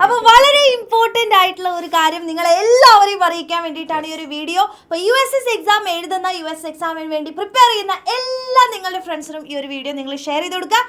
അപ്പൊ വളരെ ഇമ്പോർട്ടന്റ് ആയിട്ടുള്ള ഒരു കാര്യം നിങ്ങളെ എല്ലാവരെയും അറിയിക്കാൻ വേണ്ടിയിട്ടാണ് ഈ ഒരു വീഡിയോ. അപ്പൊ USS എക്സാം എഴുതുന്ന US എക്സാമിന് വേണ്ടി പ്രിപ്പയർ ചെയ്യുന്ന എല്ലാ നിങ്ങളുടെ ഫ്രണ്ട്സിനും ഈ ഒരു വീഡിയോ നിങ്ങൾ ഷെയർ ചെയ്ത് കൊടുക്കുക,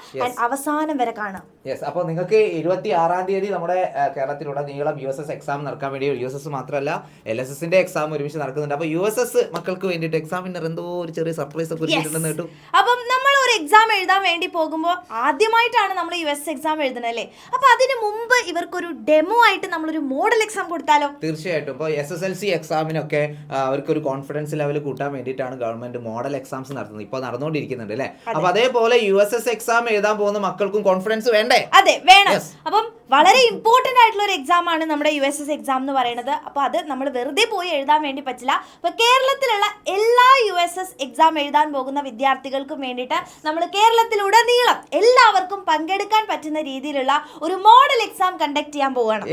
അവസാനം വരെ കാണാം. അപ്പോൾ നിങ്ങൾക്ക് 26-ാം തീയതി നമ്മുടെ കേരളത്തിലുടനീളം USS എക്സാം നടക്കാൻ വേണ്ടി USS മാത്രമല്ല LSSന്റെ എക്സാം ഒരുമിച്ച് നടക്കുന്നുണ്ട്. അപ്പൊ USS മക്കൾക്ക് വേണ്ടിയിട്ട് എക്സാമിന് എന്തോ ഒരു ചെറിയ സർപ്രൈസ് ഒക്കെ ഒരുക്കിയിട്ടുണ്ടെന്ന് കേട്ടു. അപ്പം നമ്മൾ ഒരു എക്സാം എഴുതാൻ വേണ്ടി പോകുമ്പോൾ ആദ്യമായിട്ടാണ് നമ്മൾ US എക്സാം എഴുതുന്നത് അല്ലേ? അപ്പൊ അതിന് മുമ്പ് ഇവർക്കൊരു ഡെമോ ആയിട്ട് നമ്മളൊരു മോഡൽ എക്സാം കൊടുത്താലോ? തീർച്ചയായിട്ടും. ഇപ്പോൾ SSLC എക്സാമിനൊക്കെ അവർക്കൊരു കോൺഫിഡൻസ് ലെവൽ കൂട്ടാൻ വേണ്ടിയിട്ടാണ് ഗവൺമെന്റ് മോഡൽ എക്സാംസ് നടത്തുന്നത്. ഇപ്പോൾ നടന്നുകൊണ്ടിരിക്കുന്നുണ്ട് അല്ലേ? അപ്പൊ അതേപോലെ USS എക്സാം എഴുതാൻ പോകുന്ന മക്കൾക്കും കോൺഫിഡൻസ് വേണ്ടേ? അതെ, വേണം. അപ്പം വളരെ ഇമ്പോർട്ടന്റ് ആയിട്ടുള്ള ഒരു എക്സാം ആണ് നമ്മുടെ USS എക്സാം എന്ന് പറയുന്നത്. അപ്പൊ അത് നമ്മൾ വെറുതെ പോയി എഴുതാൻ വേണ്ടി പറ്റില്ല. അപ്പൊ കേരളത്തിലുള്ള എല്ലാ USS എക്സാം എഴുതാൻ പോകുന്ന വിദ്യാർത്ഥികൾക്കും വേണ്ടിയിട്ട് നമ്മൾ കേരളത്തിലുടനീളം എല്ലാവർക്കും പങ്കെടുക്കാൻ പറ്റുന്ന രീതിയിലുള്ള ഒരു മോഡൽ എക്സാം കണ്ടക്ട് ചെയ്യാൻ പോവാണ്.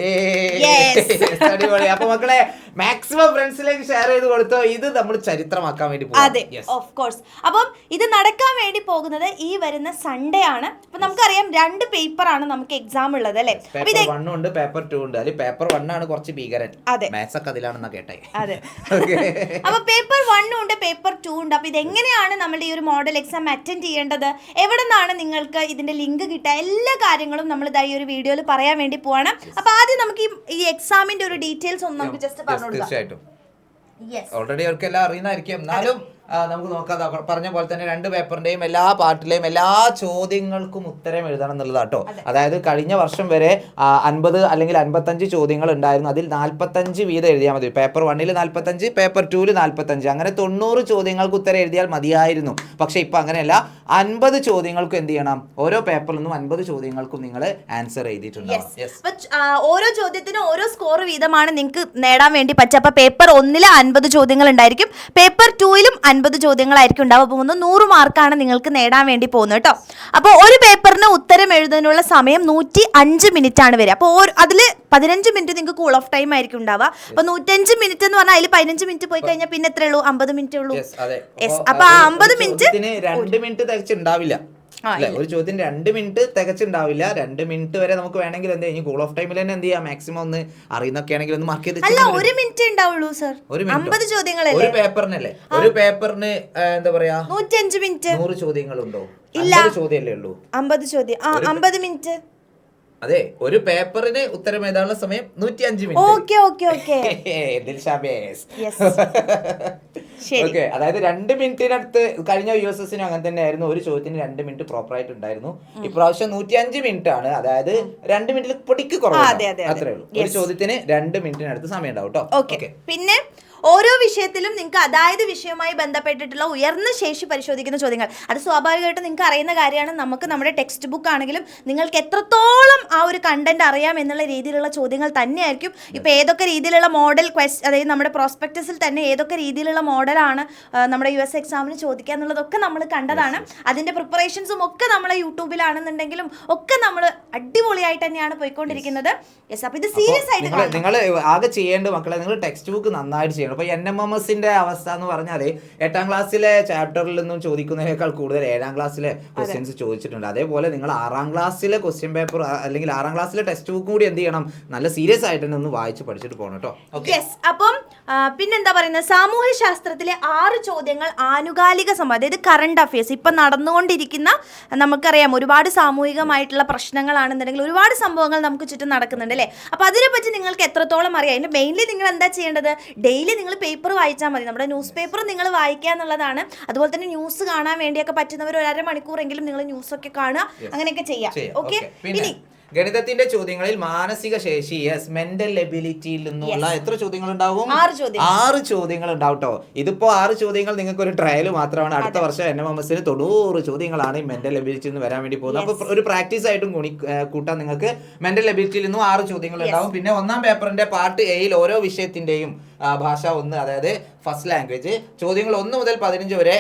അപ്പൊ മക്കളെ മാക്സിമം ഫ്രണ്ട്സിലേക്ക് ഷെയർ ചെയ്ത് കൊടുത്തോ. ഇത് നമ്മൾ ചരിത്രമാക്കാൻ വേണ്ടി പോകും. അതെ, ഓഫ് കോഴ്സ്. അപ്പം ഇത് നടക്കാൻ വേണ്ടി പോകുന്നത് ഈ വരുന്ന സൺഡേ ആണ്. അപ്പൊ നമുക്കറിയാം 2 പേപ്പർ ആണ് നമുക്ക് എക്സാം ഉള്ളത് അല്ലേ? പേപ്പർ 1 ഉണ്ട്, പേപ്പർ 2 ഉണ്ട്. അതിൽ പേപ്പർ 1 ആണ് കുറച്ച് ഭീകരൻ. മാത്സ് ഒക്കെ അതിലാണെന്നാ കേട്ടെ. അതെ. അപ്പൊ പേപ്പർ 1 ഉണ്ട്, പേപ്പർ 2 ഉണ്ട്. അപ്പൊ ഇതെങ്ങനെയാണ് നമ്മുടെ ഈ ഒരു മോഡൽ എക്സാം അറ്റൻഡ് ചെയ്യേണ്ടത്, എവിടെ നിന്നാണ് നിങ്ങൾക്ക് ഇതിന്റെ ലിങ്ക് കിട്ടുക, എല്ലാ കാര്യങ്ങളും നമ്മൾ ഈ ഒരു വീഡിയോയിൽ പറയാൻ വേണ്ടി പോവാണ്. അപ്പൊ ആദ്യം നമുക്ക് ഈ എക്സാമിന്റെ ഒരു ഡീറ്റെയിൽസ് ഒന്ന് നമുക്ക് ജസ്റ്റ് പറഞ്ഞു കൊടുക്കാം. തീർച്ചയായിട്ടും ഓൾറെഡി അവർക്കെല്ലാം അറിയുന്നതായിരിക്കും. എന്നാലും നമുക്ക് നോക്കാം. പറഞ്ഞ പോലെ തന്നെ 2 പേപ്പറിന്റെയും എല്ലാ പാർട്ടിലെയും എല്ലാ ചോദ്യങ്ങൾക്കും ഉത്തരം എഴുതണം എന്നുള്ളതാട്ടോ. അതായത് കഴിഞ്ഞ വർഷം വരെ 50 അല്ലെങ്കിൽ 55 ചോദ്യങ്ങൾ ഉണ്ടായിരുന്നു. അതിൽ 45 വീതം എഴുതിയാൽ മതി. പേപ്പർ 1 45, പേപ്പർ 2 45, അങ്ങനെ 90 ചോദ്യങ്ങൾക്ക് ഉത്തരം എഴുതിയാൽ മതിയായിരുന്നു. പക്ഷെ ഇപ്പൊ അങ്ങനെയല്ല. 50 ചോദ്യങ്ങൾക്കും എന്ത് ചെയ്യണം? ഓരോ പേപ്പറിൽ നിന്നും 50 ചോദ്യങ്ങൾക്കും നിങ്ങൾ ആൻസർ എഴുതിയിട്ടുണ്ടാവും. ഓരോ ചോദ്യത്തിനും ഓരോ സ്കോർ വീതമാണ് നിങ്ങൾക്ക് നേടാൻ വേണ്ടി പറ്റുക. അപ്പൊ പേപ്പർ 1 50 ചോദ്യങ്ങൾ ഉണ്ടായിരിക്കും, പേപ്പർ 2 50 ചോദ്യങ്ങളായിരിക്കും ഉണ്ടാവുക. അപ്പോൾ 100 മാർക്കാണ് നിങ്ങൾക്ക് നേടാൻ വേണ്ടി പോകുന്നത് കേട്ടോ. അപ്പോൾ ഒരു പേപ്പറിന് ഉത്തരം എഴുതാനുള്ള സമയം 105 മിനിറ്റ് ആണ് വരിക. അപ്പോൾ അതിൽ 15 മിനിറ്റ് നിങ്ങൾക്ക് കൂൾ ഓഫ് ടൈം ആയിരിക്കും ഉണ്ടാവുക. അപ്പോൾ 105 മിനിറ്റ് എന്ന് പറഞ്ഞാൽ അതിൽ 15 മിനിറ്റ് പോയി കഴിഞ്ഞാൽ പിന്നെ എത്രയേ ഉള്ളൂ? 50 മിനിറ്റ് ഉള്ളൂ. അപ്പൊ 50 മിനിറ്റ് 2 മിനിറ്റ് തികച്ചുണ്ടാവില്ല. ഒരു ചോദ്യത്തിന് 2 മിനിറ്റ് തികച്ചുണ്ടാവില്ല. 2 മിനിറ്റ് വരെ നമുക്ക് വേണമെങ്കിൽ എന്ത് ചെയ്യും, കൂൾ ഓഫ് ടൈമിൽ തന്നെ എന്ത് ചെയ്യാം, മാക്സിമം ഒന്ന് അറിയുന്നൊക്കെ ആണെങ്കിൽ ഒന്ന് മാർക്ക് ചെയ്ത്. അല്ല, 1 മിനിറ്റ് ഉണ്ടാവുള്ളൂ സർ. 50 ചോദ്യങ്ങളല്ലേ ഒരു പേപ്പറിനല്ലേ? ഒരു പേപ്പറിന് എന്താ പറയാ 105 മിനിറ്റ്. 100 ചോദ്യങ്ങളുണ്ടോ? ഇല്ല, 50 ചോദ്യമല്ലേ ഉള്ളൂ. 50 ചോദ്യം 50 മിനിറ്റ്. അതെ, ഒരു പേപ്പറിന് ഉത്തരം എഴുതാനുള്ള സമയം 105 മിനിറ്റ്. അതായത് 2 മിനിറ്റിനടുത്ത് കഴിഞ്ഞ USSന് അങ്ങനെ തന്നെ ആയിരുന്നു. ഒരു ചോദ്യത്തിന് 2 മിനിറ്റ് പ്രോപ്പർ ആയിട്ട് ഉണ്ടായിരുന്നു. ഇപ്രാവശ്യം 105 മിനിറ്റ് ആണ്. അതായത് 2 മിനിറ്റിൽ പൊടിക്ക് കുറവാണ്. അത്രേ ഉള്ളൂ. ഒരു ചോദ്യത്തിന് 2 മിനിറ്റിനടുത്ത് സമയം ഉണ്ടാവും കേട്ടോ. പിന്നെ ഓരോ വിഷയത്തിലും നിങ്ങൾക്ക് അതായത് വിഷയവുമായി ബന്ധപ്പെട്ടിട്ടുള്ള ഉയർന്ന ശേഷി പരിശോധിക്കുന്ന ചോദ്യങ്ങൾ. അത് സ്വാഭാവികമായിട്ടും നിങ്ങൾക്ക് അറിയുന്ന കാര്യമാണ്. നമുക്ക് നമ്മുടെ ടെക്സ്റ്റ് ബുക്ക് ആണെങ്കിലും നിങ്ങൾക്ക് എത്രത്തോളം ആ ഒരു കണ്ടന്റ് അറിയാം എന്നുള്ള രീതിയിലുള്ള ചോദ്യങ്ങൾ തന്നെയായിരിക്കും. ഇപ്പോൾ ഏതൊക്കെ രീതിയിലുള്ള മോഡൽ അതായത് നമ്മുടെ പ്രോസ്പെക്ടസിൽ തന്നെ ഏതൊക്കെ രീതിയിലുള്ള മോഡലാണ് നമ്മുടെ US എക്സാമിന് ചോദിക്കുക എന്നുള്ളതൊക്കെ നമ്മൾ കണ്ടതാണ്. അതിൻ്റെ പ്രിപ്പറേഷൻസും ഒക്കെ നമ്മളെ യൂട്യൂബിലാണെന്നുണ്ടെങ്കിലും ഒക്കെ നമ്മൾ അടിപൊളിയായിട്ട് തന്നെയാണ് പോയിക്കൊണ്ടിരിക്കുന്നത്. അപ്പോൾ ഇത് സീരിയസ് ആയിട്ട് നിങ്ങൾ ആകെ ചെയ്യേണ്ട മക്കളെ, നിങ്ങൾ ടെക്സ്റ്റ് ബുക്ക് നന്നായിട്ട് ചെയ്യണം. ഇപ്പൊ NMMSന്റെ അവസ്ഥ എന്ന് പറഞ്ഞാല് 8ാം ക്ലാസ്സിലെ ചാപ്റ്ററിൽ നിന്നും ചോദിക്കുന്നതിനേക്കാൾ കൂടുതൽ 7ാം ക്ലാസ്സിലെ ക്വസ്റ്റ്യൻസ് ചോദിച്ചിട്ടുണ്ട്. അതേപോലെ നിങ്ങൾ 6ാം ക്ലാസ്സിലെ ക്വസ്റ്റ്യൻ പേപ്പർ അല്ലെങ്കിൽ 6ാം ക്ലാസ്സിലെ ടെക്സ്റ്റ് ബുക്ക് കൂടി എന്ത് ചെയ്യണം, നല്ല സീരിയസ് ആയിട്ട് തന്നെ ഒന്ന് വായിച്ച് പഠിച്ചിട്ട് പോകണം കേട്ടോ. അപ്പം പിന്നെന്താ പറയുന്നത്, സാമൂഹ്യ ശാസ്ത്രത്തിലെ 6 ചോദ്യങ്ങൾ ആനുകാലിക സംഭവം, അതായത് കറണ്ട് അഫയേഴ്സ്, ഇപ്പൊ നടന്നുകൊണ്ടിരിക്കുന്ന നമുക്കറിയാം ഒരുപാട് സാമൂഹികമായിട്ടുള്ള പ്രശ്നങ്ങളാണെന്നുണ്ടെങ്കിൽ ഒരുപാട് സംഭവങ്ങൾ നമുക്ക് ചുറ്റും നടക്കുന്നുണ്ട് അല്ലേ? അപ്പൊ അതിനെപ്പറ്റി നിങ്ങൾക്ക് എത്രത്തോളം അറിയാം? അതിന്റെ മെയിൻലി നിങ്ങൾ എന്താ ചെയ്യേണ്ടത്, ഡെയിലി നിങ്ങൾ പേപ്പർ വായിച്ചാൽ മതി. നമ്മുടെ ന്യൂസ് പേപ്പർ നിങ്ങൾ വായിക്കുക എന്നുള്ളതാണ്. അതുപോലെ തന്നെ ന്യൂസ് കാണാൻ വേണ്ടിയൊക്കെ പറ്റുന്നവർ 1.5 മണിക്കൂറെങ്കിലും നിങ്ങൾ ന്യൂസൊക്കെ കാണുക, അങ്ങനെയൊക്കെ ചെയ്യാം. ഓക്കെ. ഇനി ഗണിതത്തിന്റെ ചോദ്യങ്ങളിൽ മാനസിക ശേഷി മെന്റൽ എബിലിറ്റിയിൽ നിന്നുള്ള എത്ര ചോദ്യങ്ങൾ ഉണ്ടാവും? 6 ചോദ്യങ്ങൾ ഉണ്ടാവും കേട്ടോ. ഇതിപ്പോ 6 ചോദ്യങ്ങൾ നിങ്ങൾക്ക് ഒരു ട്രയൽ മാത്രമാണ്. അടുത്ത വർഷം NMMSന് 90 ചോദ്യങ്ങളാണ് ഈ മെന്റൽ എബിലിറ്റിയിൽ നിന്ന് വരാൻ വേണ്ടി പോകുന്നത്. അപ്പൊ ഒരു പ്രാക്ടീസ് ആയിട്ടും കൂട്ടാൻ നിങ്ങൾക്ക് മെന്റൽ എബിലിറ്റിയിൽ നിന്നും 6 ചോദ്യങ്ങൾ ഉണ്ടാവും. പിന്നെ 1ാം പേപ്പറിന്റെ പാർട്ട് എയിൽ ഓരോ വിഷയത്തിന്റെയും ഭാഷ 1, അതായത് ഫസ്റ്റ് ലാംഗ്വേജ്, ചോദ്യങ്ങൾ 1 മുതൽ 15 വരെ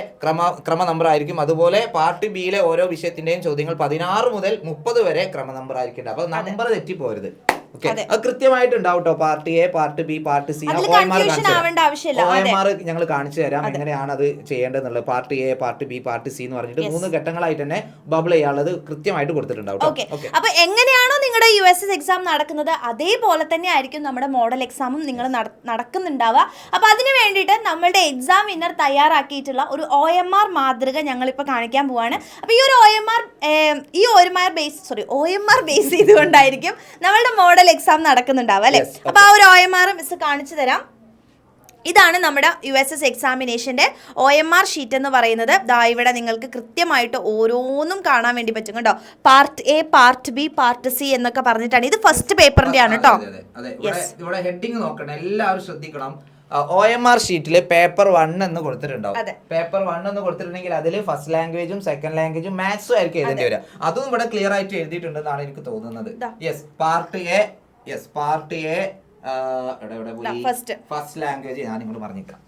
ക്രമ നമ്പർ ആയിരിക്കും. അതുപോലെ പാർട്ട് ബിയിലെ ഓരോ വിഷയത്തിന്റെയും ചോദ്യങ്ങൾ 16 മുതൽ 30 വരെ ക്രമ നമ്പർ ആയിരിക്കും. അപ്പൊ നമ്പർ തെറ്റിപ്പോരുത്. ഓക്കെ, അത് കൃത്യമായിട്ട് ഉണ്ടാവും കേട്ടോ. Part A, part B, part C. OMR ഞങ്ങൾ കാണിച്ചു തരാം എങ്ങനെയാണ് അത് ചെയ്യേണ്ടതെന്നുള്ളത്. Part A, part B, part C എന്ന് പറഞ്ഞിട്ട് 3 ഘട്ടങ്ങളായിട്ട് തന്നെ ബബിൾ ചെയ്യാനുള്ളത് കൃത്യമായിട്ട് കൊടുത്തിട്ടുണ്ടാവും. അപ്പൊ എങ്ങനെയാണോ നിങ്ങളുടെ USS എക്സാം നടക്കുന്നത് അതേപോലെ തന്നെ ആയിരിക്കും നമ്മുടെ മോഡൽ എക്സാമും നിങ്ങൾ നടക്കുന്നുണ്ടാവുക. അപ്പൊ അതിന് വേണ്ടിയിട്ട് നമ്മളുടെ എക്സാം വിന്നർ തയ്യാറാക്കിയിട്ടുള്ള ഒരു OMR മാതൃക ഞങ്ങളിപ്പോൾ കാണിക്കാൻ പോവാണ്. അപ്പൊ ഈ ഒരു OMR ബേസ് ചെയ്തുകൊണ്ടായിരിക്കും നമ്മളുടെ മോഡൽ എക്സാം നടക്കുന്നുണ്ടാവുക അല്ലെ. അപ്പൊ ആ ഒരു OMR മിസ് കാണിച്ചു തരാം. ഇതാണ് നമ്മുടെ USS എക്സാമിനേഷൻ്റെ OMR ഷീറ്റ് എന്ന് പറയുന്നത്. ദാ ഇവിടെ നിങ്ങൾക്ക് കൃത്യമായിട്ട് ഓരോന്നും കാണാൻ വേണ്ടി പറ്റും കേട്ടോ. Part A, part B, part C എന്നൊക്കെ പറഞ്ഞിട്ടാണ്. ഇത് ഫസ്റ്റ് പേപ്പറിന്റെ ആണ് കേട്ടോ. ഇവിടെ ഹെഡിങ് നോക്കണം, എല്ലാവരും ശ്രദ്ധിക്കണം. OMR ഷീറ്റിൽ പേപ്പർ 1 എന്ന് കൊടുത്തിട്ടുണ്ടാവും. പേപ്പർ 1 എന്ന് കൊടുത്തിട്ടുണ്ടെങ്കിൽ അതിൽ ഫസ്റ്റ് ലാംഗ്വേജും സെക്കൻഡ് ലാംഗ്വേജും മാത്സും ആയിരിക്കും എഴുതേണ്ടി വരിക. അതും ഇവിടെ ക്ലിയർ ആയിട്ട് എഴുതിയിട്ടുണ്ടെന്നാണ് എനിക്ക് തോന്നുന്നത്. പാർട്ട് എ ഫസ്റ്റ് ലാംഗ്വേജ് ഞാൻ ഇങ്ങോട്ട് പറഞ്ഞേക്കാം.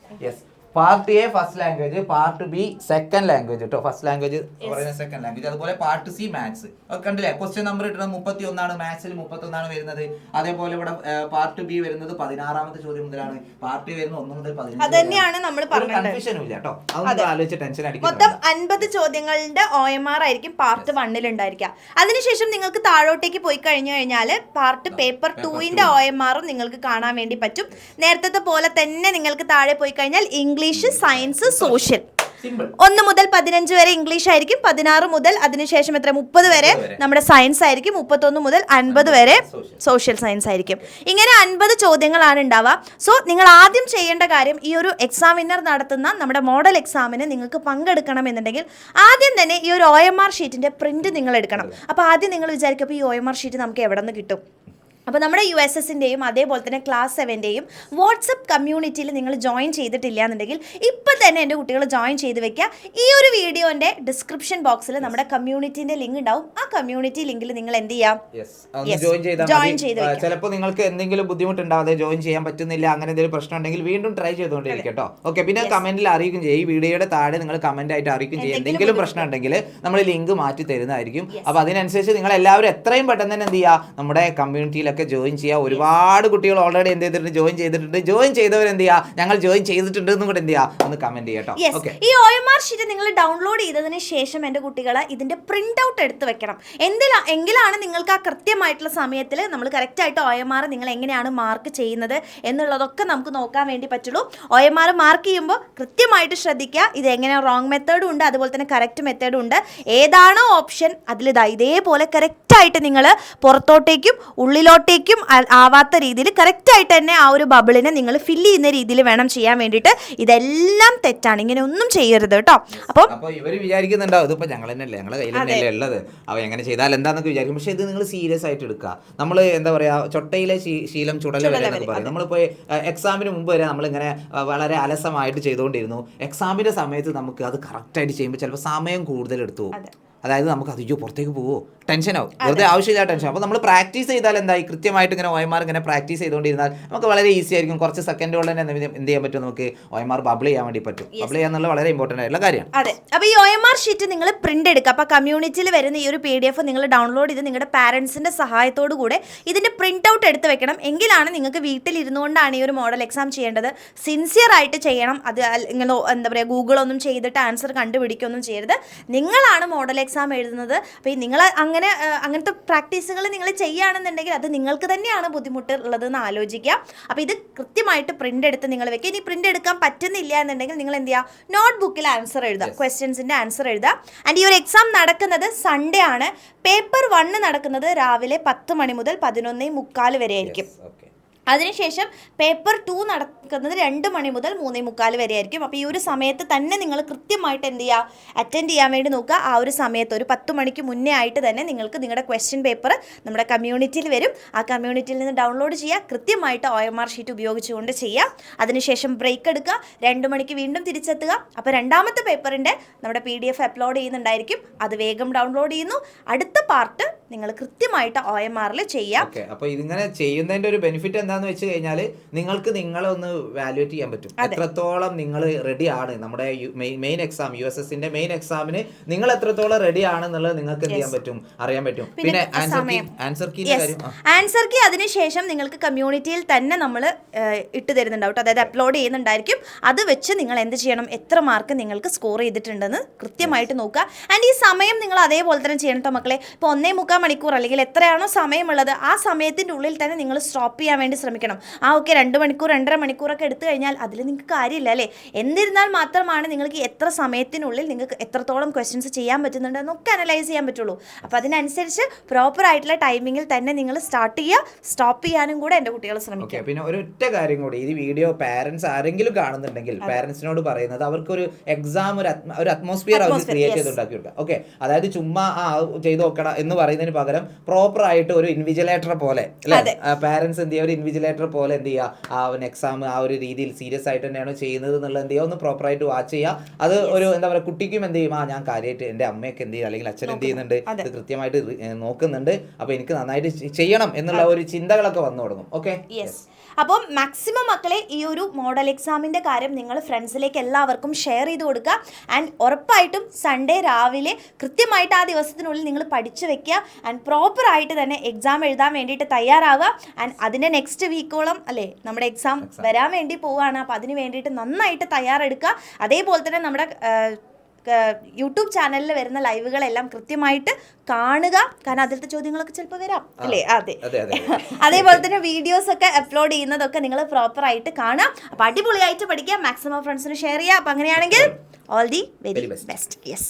Part A first language, part B second language കേട്ടോ. ഫസ്റ്റ് ലാംഗ്വേജ് പറയുന്ന സെക്കൻഡ് ലാംഗ്വേജ്. അതുപോലെ പാർട്ട് സി മാത്സ്. കണ്ടില്ലേ, ക്വസ്റ്റ്യൻ നമ്പർ ഇട്ടുന്നത് 31 മാത്സിൽ 31 വരുന്നത്. അതേപോലെ ഇവിടെ പാർട്ട് ബി വരുന്നത് 16ാമത്തെ ചോദ്യം മുതലാണ്. പാർട്ട് എ വരുന്നത് 1 മുതൽ 15. അതന്നെയാണ് നമ്മൾ കൺഫ്യൂഷനും ഇല്ല കേട്ടോ. അതൊന്നും ആലോചിച്ച് ടെൻഷൻ അടിക്കും. മൊത്തം 50 ചോദ്യങ്ങളുടെ OMR ആയിരിക്കും പാർട്ട് 1 ഉണ്ടായിരിക്കുക. അതിനുശേഷം നിങ്ങൾക്ക് താഴോട്ടേക്ക് പോയി കഴിഞ്ഞു കഴിഞ്ഞാൽ പാർട്ട് പേപ്പർ 2ന്റെ OMR നിങ്ങൾക്ക് കാണാൻ വേണ്ടി പറ്റും. നേരത്തെ പോലെ തന്നെ നിങ്ങൾക്ക് താഴെ പോയി കഴിഞ്ഞാൽ ഇംഗ്ലീഷ്, സയൻസ്, സോഷ്യൽ 1 മുതൽ 15 വരെ ഇംഗ്ലീഷ് ആയിരിക്കും. 16 മുതൽ അതിനുശേഷം 30 വരെ നമ്മുടെ സയൻസ് ആയിരിക്കും. 31 മുതൽ 50 വരെ സോഷ്യൽ സയൻസ് ആയിരിക്കും. ഇങ്ങനെ 50 ചോദ്യങ്ങളാണ് ഉണ്ടാവുക. സോ നിങ്ങൾ ആദ്യം ചെയ്യേണ്ട കാര്യം, ഈ ഒരു എക്സാം വിന്നർ നടത്തുന്ന നമ്മുടെ മോഡൽ എക്സാമിന് നിങ്ങൾക്ക് പങ്കെടുക്കണം എന്നുണ്ടെങ്കിൽ ആദ്യം തന്നെ ഈ ഒരു OMR ഷീറ്റിന്റെ പ്രിന്റ് നിങ്ങൾ എടുക്കണം. അപ്പോൾ ആദ്യം നിങ്ങൾ വിചാരിക്കും, അപ്പോൾ ഈ OMR ഷീറ്റ് നമുക്ക് എവിടെ നിന്ന് കിട്ടും? അപ്പോൾ നമ്മുടെ USSൻ്റെയും അതേപോലെ തന്നെ ക്ലാസ് 7ൻ്റെയും വാട്സപ്പ് കമ്മ്യൂണിറ്റിയിൽ നിങ്ങൾ ജോയിൻ ചെയ്തിട്ടില്ല എന്നുണ്ടെങ്കിൽ ഇപ്പം തന്നെ എൻ്റെ കുട്ടികൾ ജോയിൻ ചെയ്ത് വെക്കുക. ഈ ഒരു വീഡിയോൻ്റെ ഡിസ്ക്രിപ്ഷൻ ബോക്സിൽ നമ്മുടെ കമ്മ്യൂണിറ്റീൻ്റെ ലിങ്ക് ഉണ്ടാവും. ആ കമ്മ്യൂണിറ്റി ലിങ്കിൽ നിങ്ങൾ എന്ത് ചെയ്യാം, ജോയിൻ ചെയ്ത് വെക്കുക. ചിലപ്പോൾ നിങ്ങൾക്ക് എന്തെങ്കിലും ബുദ്ധിമുട്ടുണ്ടാവാതെ ജോയിൻ ചെയ്യാൻ പറ്റുന്നില്ല, അങ്ങനെ എന്തെങ്കിലും പ്രശ്നം ഉണ്ടെങ്കിൽ വീണ്ടും ട്രൈ ചെയ്തുകൊണ്ടിരിക്കും കേട്ടോ. ഓക്കെ, പിന്നെ കമന്റിൽ അറിയിക്കും ചെയ്യും. ഈ വീഡിയോയുടെ താഴെ നിങ്ങൾ കമന്റ് ആയിട്ട് അറിയിക്കും ചെയ്യും. എന്തെങ്കിലും പ്രശ്നം ഉണ്ടെങ്കിൽ നമ്മൾ ലിങ്ക് മാറ്റി തരുന്നതായിരിക്കും. അപ്പോൾ അതിനനുസരിച്ച് നിങ്ങൾ എല്ലാവരും എത്രയും പെട്ടെന്ന് തന്നെ എന്ത് ചെയ്യുക, നമ്മുടെ കമ്മ്യൂണിറ്റിയിൽ ജോയിൻ ചെയ്യുക. ഒരുപാട് കുട്ടികൾ ഓൾറെഡി എന്ത് ചെയ്തിട്ടുണ്ട്, ജോയിൻ ചെയ്തിട്ടുണ്ട്. ജോയിൻ ചെയ്തവർ എന്ത് ചെയ്യുക, ഞങ്ങൾ ജോയിൻ ചെയ്തിട്ടുണ്ട് എന്നും കൂടെ എന്ത് ചെയ്യുക, ഒന്ന് കമന്റ് ചെയ്യാം കേട്ടോ. ഈ OMR ഷീറ്റ് നിങ്ങൾ ഡൗൺലോഡ് ചെയ്തതിന് ശേഷം എൻ്റെ കുട്ടികളെ ഇതിന്റെ പ്രിന്റ് ഔട്ട് എടുത്ത് വെക്കണം. എങ്കിലാണ് നിങ്ങൾക്ക് ആ കൃത്യമായിട്ടുള്ള സമയത്തിൽ നമ്മൾ കറക്റ്റ് ആയിട്ട് OMR നിങ്ങൾ എങ്ങനെയാണ് മാർക്ക് ചെയ്യുന്നത് എന്നുള്ളതൊക്കെ നമുക്ക് നോക്കാൻ വേണ്ടി പറ്റുള്ളൂ. OMR മാർക്ക് ചെയ്യുമ്പോൾ കൃത്യമായിട്ട് ശ്രദ്ധിക്കുക. ഇത് എങ്ങനെ റോങ് മെത്തേഡും ഉണ്ട്, അതുപോലെ തന്നെ കറക്റ്റ് മെത്തേഡും ഉണ്ട്. ഏതാണോ ഓപ്ഷൻ അതിൽ ഇതേപോലെ കറക്റ്റായിട്ട് നിങ്ങൾ പുറത്തോട്ടേക്കും ഉള്ളിലോട്ടേക്കും ആവാത്ത രീതിയിൽ കറക്റ്റായിട്ട് തന്നെ ആ ഒരു ബബിളിനെ നിങ്ങൾ ഫില്ല് ചെയ്യുന്ന രീതിയിൽ വേണം ചെയ്യാൻ വേണ്ടിയിട്ട്. ഇതെല്ലാം തെറ്റാണ്, ഇങ്ങനെ ഒന്നും ചെയ്യരുത് കേട്ടോ. അപ്പോൾ ഇവർ വിചാരിക്കുന്നുണ്ടാവും ഇതിപ്പോൾ ഞങ്ങൾ തന്നെയല്ലേ, ഞങ്ങളുടെ കയ്യിൽ തന്നെയല്ലേ ഉള്ളത്, അപ്പോൾ എങ്ങനെ ചെയ്താൽ എന്താണെന്നൊക്കെ വിചാരിക്കും. പക്ഷേ ഇത് നിങ്ങൾ സീരിയസ് ആയിട്ട് എടുക്കുക. നമ്മൾ എന്താ പറയുക, ചൊട്ടയിലെ ശീലം ചുടല വരെ എന്നൊക്കെ പറയും. നമ്മളിപ്പോൾ എക്സാമിന് മുമ്പ് വരെ നമ്മളിങ്ങനെ വളരെ അലസമായിട്ട് ചെയ്തുകൊണ്ടിരുന്നു. എക്സാമിൻ്റെ സമയത്ത് നമുക്ക് അത് കറക്റ്റായിട്ട് ചെയ്യുമ്പോൾ ചിലപ്പോൾ സമയം കൂടുതൽ എടുത്തു പോകും. അതായത് നമുക്ക് അയ്യോ പുറത്തേക്ക് പോവോ, ടെൻഷനാവും, വെറുതെ ആവശ്യമില്ല ടെൻഷൻ. അപ്പോൾ നമ്മൾ പ്രാക്ടീസ് ചെയ്താൽ എന്തായി, കൃത്യമായിട്ട് ഇങ്ങനെ OMR ഇങ്ങനെ പ്രാക്ടീസ് ചെയ്തുകൊണ്ടിരുന്നാൽ നമുക്ക് വളരെ ഈസി ആയിരിക്കും. കുറച്ച് സെക്കൻഡുകളിൽ തന്നെ എന്ത് ചെയ്യാൻ പറ്റും, നമുക്ക് OMR ബബിൾ ചെയ്യാൻ വേണ്ടി പറ്റും. ബബിൾ ചെയ്യാന്നുള്ള വളരെ ഇമ്പോർട്ടൻ്റ് ആയിട്ടുള്ള കാര്യമാണ്. അതെ, അപ്പോൾ ഈ OMR ഷീറ്റ് നിങ്ങൾ പ്രിന്റ് എടുക്കുക. അപ്പോൾ കമ്മ്യൂണിറ്റിയിൽ വരുന്ന ഈ ഒരു PDF നിങ്ങൾ ഡൗൺലോഡ് ചെയ്ത് നിങ്ങളുടെ പാരൻസിൻ്റെ സഹായത്തോടു കൂടെ ഇതിൻ്റെ പ്രിന്റ് ഔട്ട് എടുത്ത് വെക്കണം. എങ്കിലാണ് നിങ്ങൾക്ക് വീട്ടിലിരുന്നു കൊണ്ടാണ് ഈ ഒരു മോഡൽ എക്സാം ചെയ്യേണ്ടത്. സിൻസിയർ ആയിട്ട് ചെയ്യണം. അത് ഇങ്ങനെ എന്താ പറയുക, ഗൂഗിളൊന്നും ചെയ്തിട്ട് ആൻസർ കണ്ടുപിടിക്കുകയൊന്നും ചെയ്യരുത്. നിങ്ങളാണ് മോഡൽ എക്സാം എഴുതുന്നത്. അപ്പോൾ നിങ്ങൾ അങ്ങനത്തെ പ്രാക്ടീസുകൾ നിങ്ങൾ ചെയ്യുകയാണെന്നുണ്ടെങ്കിൽ അത് നിങ്ങൾക്ക് തന്നെയാണ് ബുദ്ധിമുട്ടുള്ളതെന്ന് ആലോചിക്കുക. അപ്പോൾ ഇത് കൃത്യമായിട്ട് പ്രിന്റ് എടുത്ത് നിങ്ങൾ വെക്കുക. ഇനി പ്രിന്റ് എടുക്കാൻ പറ്റുന്നില്ല എന്നുണ്ടെങ്കിൽ നിങ്ങൾ എന്ത് ചെയ്യുക, നോട്ട്ബുക്കിൽ ആൻസർ എഴുതുക, ക്വസ്റ്റ്യൻസിൻ്റെ ആൻസർ എഴുതുക. ആൻഡ് ഈ ഒരു എക്സാം നടക്കുന്നത് സൺഡേ ആണ്. പേപ്പർ 1 നടക്കുന്നത് രാവിലെ 10 മണി മുതൽ 11:45 വരെ ആയിരിക്കും. അതിനുശേഷം പേപ്പർ 2 നടക്കുന്നത് 2 മണി മുതൽ 3:45 വരെ ആയിരിക്കും. അപ്പോൾ ഈ ഒരു സമയത്ത് തന്നെ നിങ്ങൾ കൃത്യമായിട്ട് എന്ത് ചെയ്യുക, അറ്റൻഡ് ചെയ്യാൻ വേണ്ടി നോക്കുക. ആ ഒരു സമയത്ത് ഒരു 10 മണിക്ക് മുന്നേ ആയിട്ട് തന്നെ നിങ്ങൾക്ക് നിങ്ങളുടെ ക്വസ്റ്റ്യൻ പേപ്പർ നമ്മുടെ കമ്മ്യൂണിറ്റിയിൽ വരും. ആ കമ്മ്യൂണിറ്റിയിൽ നിന്ന് ഡൗൺലോഡ് ചെയ്യുക. കൃത്യമായിട്ട് OMR ഷീറ്റ് ഉപയോഗിച്ചുകൊണ്ട് ചെയ്യുക. അതിനുശേഷം ബ്രേക്ക് എടുക്കുക. 2 മണിക്ക് വീണ്ടും തിരിച്ചെത്തുക. അപ്പോൾ രണ്ടാമത്തെ പേപ്പറിൻ്റെ നമ്മുടെ PDF അപ്ലോഡ് ചെയ്യുന്നുണ്ടായിരിക്കും. അത് വേഗം ഡൗൺലോഡ് ചെയ്യുന്നു. അടുത്ത പാർട്ട് നിങ്ങൾ കൃത്യമായിട്ട് OMRൽ ചെയ്യാം. അപ്പൊ ഇതിങ്ങനെ ചെയ്യുന്നതിന്റെ ഒരു ബെനിഫിറ്റ് എന്താന്ന് വെച്ച് കഴിഞ്ഞാൽ നിങ്ങൾക്ക് നിങ്ങളെ ഒന്ന് വാല്യുവേറ്റ് ചെയ്യാൻ പറ്റും. എത്രത്തോളം നിങ്ങൾ റെഡി ആണ് നമ്മുടെ മെയിൻ എക്സാം USSന്റെ മെയിൻ എക്സാമിന് നിങ്ങൾ എത്രത്തോളം റെഡി ആണെന്നുള്ളത് നിങ്ങൾക്ക് എന്ത് ചെയ്യാൻ പറ്റും, അറിയാൻ പറ്റും. പിന്നെ ആൻസർ കീ അതിനുശേഷം നിങ്ങൾക്ക് കമ്മ്യൂണിറ്റിയിൽ തന്നെ നമ്മൾ ഇട്ട് തരുന്നുണ്ടാവും, അതായത് അപ്ലോഡ് ചെയ്യുന്നുണ്ടായിരിക്കും. അത് വെച്ച് നിങ്ങൾ എന്ത് ചെയ്യണം, എത്ര മാർക്ക് നിങ്ങൾക്ക് സ്കോർ ചെയ്തിട്ടുണ്ടെന്ന് കൃത്യമായിട്ട് നോക്കുക. ആൻഡ് ഈ സമയം നിങ്ങൾ അതേപോലെ തന്നെ ചെയ്യണം കേട്ടോ മക്കളെ. ഇപ്പോൾ 1.25 മണിക്കൂർ അല്ലെങ്കിൽ എത്രയാണോ സമയമുള്ളത് ആ സമയത്തിൻ്റെ ഉള്ളിൽ തന്നെ നിങ്ങൾ സ്റ്റോപ്പ് ചെയ്യാൻ വേണ്ടി ശ്രമിക്കണം. ഓക്കെ 2 മണിക്കൂർ 2.5 മണിക്കൂറൊക്കെ എടുത്തു കഴിഞ്ഞാൽ അതിൽ നിങ്ങൾക്ക് കാര്യമില്ല അല്ലേ. എന്നിരുന്നാൽ മാത്രമാണ് നിങ്ങൾക്ക് എത്ര സമയത്തിനുള്ളിൽ നിങ്ങൾക്ക് എത്രത്തോളം ക്വസ്റ്റ്യൻസ് ചെയ്യാൻ പറ്റുന്നുണ്ട് എന്നൊക്കെ അനലൈസ് ചെയ്യാൻ പറ്റുള്ളൂ. അപ്പോൾ അതിനനുസരിച്ച് പ്രോപ്പർ ആയിട്ടുള്ള ടൈമിങ്ങിൽ തന്നെ നിങ്ങൾ സ്റ്റാർട്ട് ചെയ്യുക, സ്റ്റോപ്പ് ചെയ്യാനും കൂടെ എൻ്റെ കുട്ടികൾ ശ്രമിക്കുക. പിന്നെ ഒരൊറ്റ കാര്യം കൂടി, ഈ വീഡിയോ പാരന്റ്സ് ആരെങ്കിലും കാണുന്നുണ്ടെങ്കിൽ പാരന്റ്സിനോട് പറയുന്നത് അവർക്കൊരു എക്സാം ഒരു അറ്റ്മോസ്ഫിയർ അവർ ക്രിയേറ്റ് ചെയ്തുണ്ടാക്കി കൊടുക്കുക. ഓക്കെ, അതായത് ചുമ്മാ ചെയ്തു നോക്കണം എന്ന് പറയുന്നതിന് പകരം പ്രോപ്പർ ആയിട്ട് ഒരു ഇൻവിജിലേറ്റർ പോലെ അല്ലെ പാരന്റ്സ് എന്ത് ചെയ്യുക, ഒരു ഇൻവിജിലേറ്റർ പോലെ എന്ത് ചെയ്യുക, ആ എക്സാം ആ ഒരു രീതിയിൽ സീരിയസ് ആയിട്ട് തന്നെയാണ് ചെയ്യുന്നത് എന്നുള്ളത് എന്ത് ചെയ്യുക, ഒന്ന് പ്രോപ്പർ ആയിട്ട് വാച്ച് ചെയ്യുക. അത് ഒരു എന്താ പറയുക, കുട്ടിക്കും എന്ത് ചെയ്യും, ഞാൻ കാര്യമായിട്ട് എൻ്റെ അമ്മയൊക്കെ എന്ത് ചെയ്യും അല്ലെങ്കിൽ അച്ഛൻ എന്ത് ചെയ്യുന്നുണ്ട്, ഇത് കൃത്യമായിട്ട് നോക്കുന്നുണ്ട്, അപ്പൊ എനിക്ക് നന്നായിട്ട് ചെയ്യണം എന്നുള്ള ഒരു ചിന്തകളൊക്കെ വന്നു തുടങ്ങും. ഓക്കെ, അപ്പം മാക്സിമം മക്കളെ ഈ ഒരു മോഡൽ എക്സാമിൻ്റെ കാര്യം നിങ്ങൾ ഫ്രണ്ട്സിലേക്ക് എല്ലാവർക്കും ഷെയർ ചെയ്ത് കൊടുക്കുക. ആൻഡ് ഉറപ്പായിട്ടും സൺഡേ രാവിലെ കൃത്യമായിട്ട് ആ ദിവസത്തിനുള്ളിൽ നിങ്ങൾ പഠിച്ചു വെക്കുക. ആൻഡ് പ്രോപ്പറായിട്ട് തന്നെ എക്സാം എഴുതാൻ വേണ്ടിയിട്ട് തയ്യാറാവുക. ആൻഡ് അതിൻ്റെ നെക്സ്റ്റ് വീക്കോളം അല്ലേ നമ്മുടെ എക്സാം വരാൻ വേണ്ടി പോവുകയാണ്. അപ്പോൾ അതിന് വേണ്ടിയിട്ട് നന്നായിട്ട് തയ്യാറെടുക്കുക. അതേപോലെ തന്നെ നമ്മുടെ യൂട്യൂബ് ചാനലിൽ വരുന്ന ലൈവുകളെല്ലാം കൃത്യമായിട്ട് കാണുക. കാരണം അതിലത്തെ ചോദ്യങ്ങളൊക്കെ ചിലപ്പോൾ വരാം അല്ലേ. അതേപോലെ തന്നെ വീഡിയോസ് ഒക്കെ അപ്ലോഡ് ചെയ്യുന്നതൊക്കെ നിങ്ങൾ പ്രോപ്പറായിട്ട് കാണാം. അപ്പോൾ അടിപൊളിയായിട്ട് പഠിക്കുക, മാക്സിമം ഫ്രണ്ട്സിന് ഷെയർ ചെയ്യുക. അപ്പോൾ അങ്ങനെയാണെങ്കിൽ all the very best. Yes.